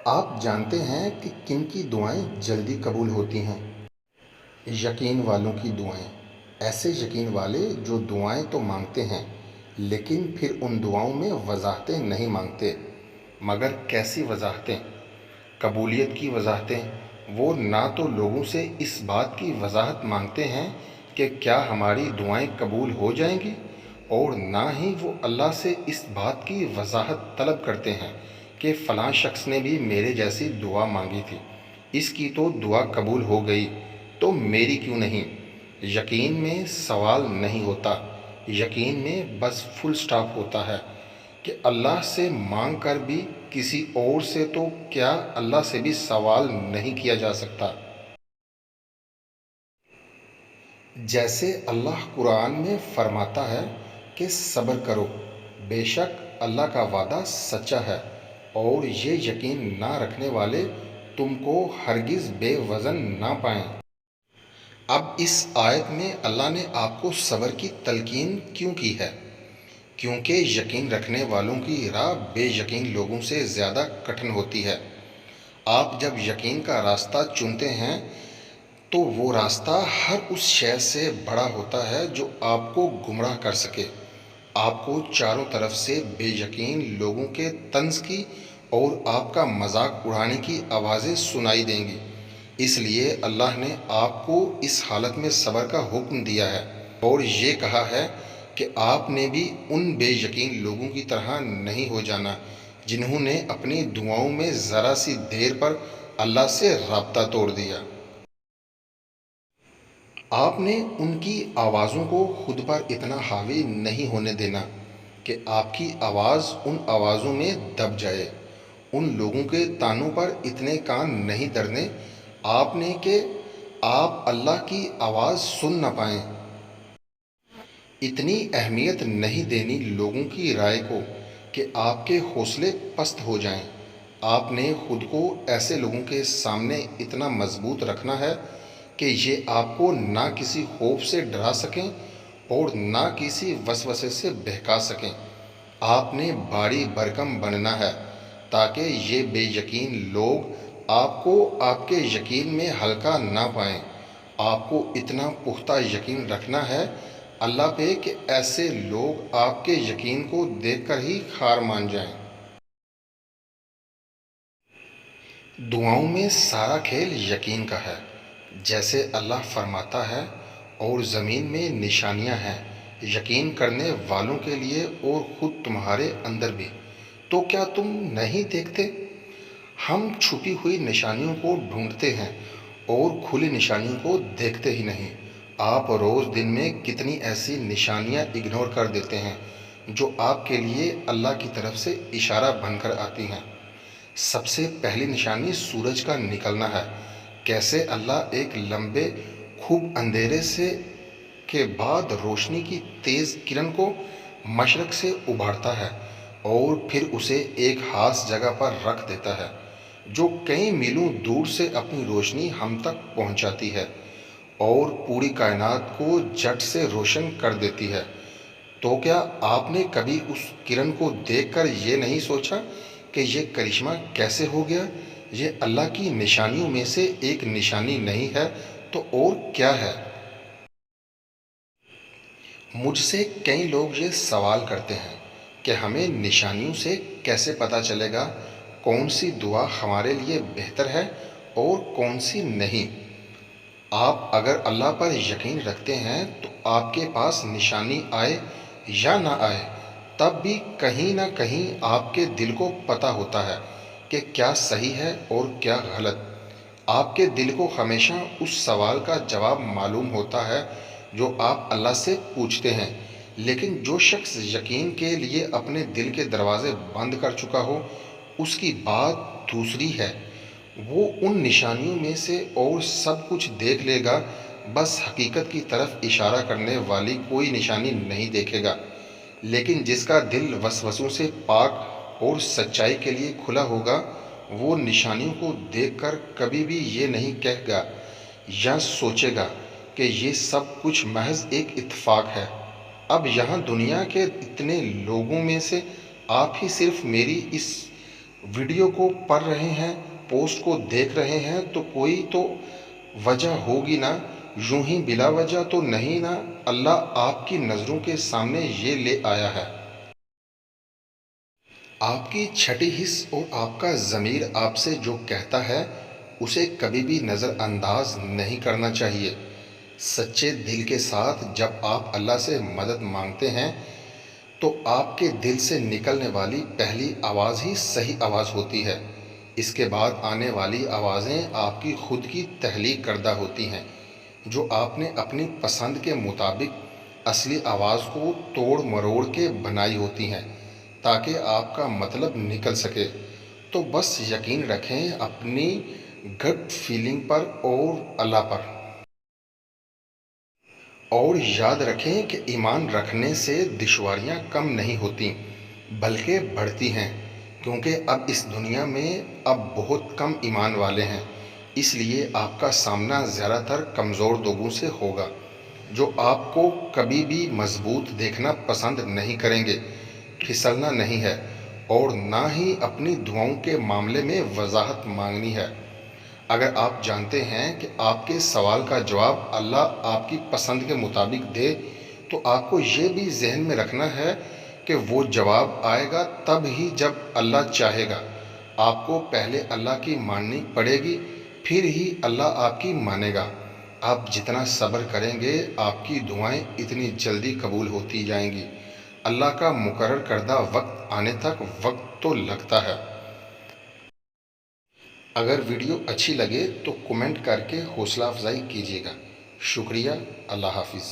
آپ جانتے ہیں کہ کن کی دعائیں جلدی قبول ہوتی ہیں؟ یقین والوں کی دعائیں۔ ایسے یقین والے جو دعائیں تو مانگتے ہیں لیکن پھر ان دعاؤں میں وضاحتیں نہیں مانگتے۔ مگر کیسی وضاحتیں؟ قبولیت کی وضاحتیں۔ وہ نہ تو لوگوں سے اس بات کی وضاحت مانگتے ہیں کہ کیا ہماری دعائیں قبول ہو جائیں گی، اور نہ ہی وہ اللہ سے اس بات کی وضاحت طلب کرتے ہیں کہ فلاں شخص نے بھی میرے جیسی دعا مانگی تھی، اس کی تو دعا قبول ہو گئی، تو میری کیوں نہیں؟ یقین میں سوال نہیں ہوتا، یقین میں بس فل سٹاپ ہوتا ہے کہ اللہ سے مانگ کر بھی کسی اور سے، تو کیا اللہ سے بھی سوال نہیں کیا جا سکتا؟ جیسے اللہ قرآن میں فرماتا ہے کہ صبر کرو، بے شک اللہ کا وعدہ سچا ہے، اور یہ یقین نہ رکھنے والے تم کو ہرگز بے وزن نہ پائیں۔ اب اس آیت میں اللہ نے آپ کو صبر کی تلقین کیوں کی ہے؟ کیونکہ یقین رکھنے والوں کی راہ بے یقین لوگوں سے زیادہ کٹھن ہوتی ہے۔ آپ جب یقین کا راستہ چنتے ہیں تو وہ راستہ ہر اس شے سے بڑا ہوتا ہے جو آپ کو گمراہ کر سکے۔ آپ کو چاروں طرف سے بے یقین لوگوں کے طنز کی اور آپ کا مذاق اڑانے کی آوازیں سنائی دیں گی۔ اس لیے اللہ نے آپ کو اس حالت میں صبر کا حکم دیا ہے، اور یہ کہا ہے کہ آپ نے بھی ان بے یقین لوگوں کی طرح نہیں ہو جانا جنہوں نے اپنی دعاؤں میں ذرا سی دیر پر اللہ سے رابطہ توڑ دیا۔ آپ نے ان کی آوازوں کو خود پر اتنا حاوی نہیں ہونے دینا کہ آپ کی آواز ان آوازوں میں دب جائے۔ ان لوگوں کے تانوں پر اتنے کان نہیں دھرنے آپ نے کہ آپ اللہ کی آواز سن نہ پائیں۔ اتنی اہمیت نہیں دینی لوگوں کی رائے کو کہ آپ کے حوصلے پست ہو جائیں۔ آپ نے خود کو ایسے لوگوں کے سامنے اتنا مضبوط رکھنا ہے کہ یہ آپ کو نہ کسی خوف سے ڈرا سکیں اور نہ کسی وسوسے سے بہکا سکیں۔ آپ نے بھاری بھرکم بننا ہے تاکہ یہ بے یقین لوگ آپ کو آپ کے یقین میں ہلکا نہ پائیں۔ آپ کو اتنا پختہ یقین رکھنا ہے اللہ پہ کہ ایسے لوگ آپ کے یقین کو دیکھ کر ہی ہار مان جائیں۔ دعاؤں میں سارا کھیل یقین کا ہے۔ جیسے اللہ فرماتا ہے اور زمین میں نشانیاں ہیں یقین کرنے والوں کے لیے اور خود تمہارے اندر بھی، تو کیا تم نہیں دیکھتے؟ ہم چھپی ہوئی نشانیوں کو ڈھونڈتے ہیں اور کھلی نشانیوں کو دیکھتے ہی نہیں۔ آپ روز دن میں کتنی ایسی نشانیاں اگنور کر دیتے ہیں جو آپ کے لیے اللہ کی طرف سے اشارہ بن کر آتی ہیں۔ سب سے پہلی نشانی سورج کا نکلنا ہے۔ کیسے اللہ ایک لمبے خوب اندھیرے سے کے بعد روشنی کی تیز کرن کو مشرق سے ابھارتا ہے اور پھر اسے ایک خاص جگہ پر رکھ دیتا ہے جو کئی میلوں دور سے اپنی روشنی ہم تک پہنچاتی ہے اور پوری کائنات کو جھٹ سے روشن کر دیتی ہے۔ تو کیا آپ نے کبھی اس کرن کو دیکھ کر یہ نہیں سوچا کہ یہ کرشمہ کیسے ہو گیا؟ یہ اللہ کی نشانیوں میں سے ایک نشانی نہیں ہے تو اور کیا ہے؟ مجھ سے کئی لوگ یہ سوال کرتے ہیں کہ ہمیں نشانیوں سے کیسے پتہ چلے گا کون سی دعا ہمارے لیے بہتر ہے اور کون سی نہیں؟ آپ اگر اللہ پر یقین رکھتے ہیں تو آپ کے پاس نشانی آئے یا نہ آئے تب بھی کہیں نہ کہیں آپ کے دل کو پتہ ہوتا ہے کہ کیا صحیح ہے اور کیا غلط۔ آپ کے دل کو ہمیشہ اس سوال کا جواب معلوم ہوتا ہے جو آپ اللہ سے پوچھتے ہیں، لیکن جو شخص یقین کے لیے اپنے دل کے دروازے بند کر چکا ہو اس کی بات دوسری ہے۔ وہ ان نشانیوں میں سے اور سب کچھ دیکھ لے گا، بس حقیقت کی طرف اشارہ کرنے والی کوئی نشانی نہیں دیکھے گا۔ لیکن جس کا دل وسوسوں سے پاک اور سچائی کے لیے کھلا ہوگا وہ نشانیوں کو دیکھ کر کبھی بھی یہ نہیں کہے گا یا سوچے گا کہ یہ سب کچھ محض ایک اتفاق ہے۔ اب یہاں دنیا کے اتنے لوگوں میں سے آپ ہی صرف میری اس ویڈیو کو پڑھ رہے ہیں، پوسٹ کو دیکھ رہے ہیں تو کوئی تو وجہ ہوگی نا، یوں ہی بلا وجہ تو نہیں نا اللہ آپ کی نظروں کے سامنے یہ لے آیا ہے۔ آپ کی چھٹی حص اور آپ کا ضمیر آپ سے جو کہتا ہے اسے کبھی بھی نظر انداز نہیں کرنا چاہیے۔ سچے دل کے ساتھ جب آپ اللہ سے مدد مانگتے ہیں تو آپ کے دل سے نکلنے والی پہلی آواز ہی صحیح آواز ہوتی ہے۔ اس کے بعد آنے والی آوازیں آپ کی خود کی تخلیق کردہ ہوتی ہیں، جو آپ نے اپنی پسند کے مطابق اصلی آواز کو توڑ مروڑ کے بنائی ہوتی ہیں تاکہ آپ کا مطلب نکل سکے۔ تو بس یقین رکھیں اپنی گٹ فیلنگ پر اور اللہ پر، اور یاد رکھیں کہ ایمان رکھنے سے دشواریاں کم نہیں ہوتیں بلکہ بڑھتی ہیں، کیونکہ اب اس دنیا میں اب بہت کم ایمان والے ہیں، اس لیے آپ کا سامنا زیادہ تر کمزور لوگوں سے ہوگا جو آپ کو کبھی بھی مضبوط دیکھنا پسند نہیں کریں گے۔ پھسلنا نہیں ہے اور نہ ہی اپنی دعاؤں کے معاملے میں وضاحت مانگنی ہے۔ اگر آپ جانتے ہیں کہ آپ کے سوال کا جواب اللہ آپ کی پسند کے مطابق دے تو آپ کو یہ بھی ذہن میں رکھنا ہے کہ وہ جواب آئے گا تب ہی جب اللہ چاہے گا۔ آپ کو پہلے اللہ کی ماننی پڑے گی، پھر ہی اللہ آپ کی مانے گا۔ آپ جتنا صبر کریں گے آپ کی دعائیں اتنی جلدی قبول ہوتی جائیں گی۔ اللہ کا مقرر کردہ وقت آنے تک وقت تو لگتا ہے۔ اگر ویڈیو اچھی لگے تو کمنٹ کر کے حوصلہ افزائی کیجیے گا۔ شکریہ۔ اللہ حافظ۔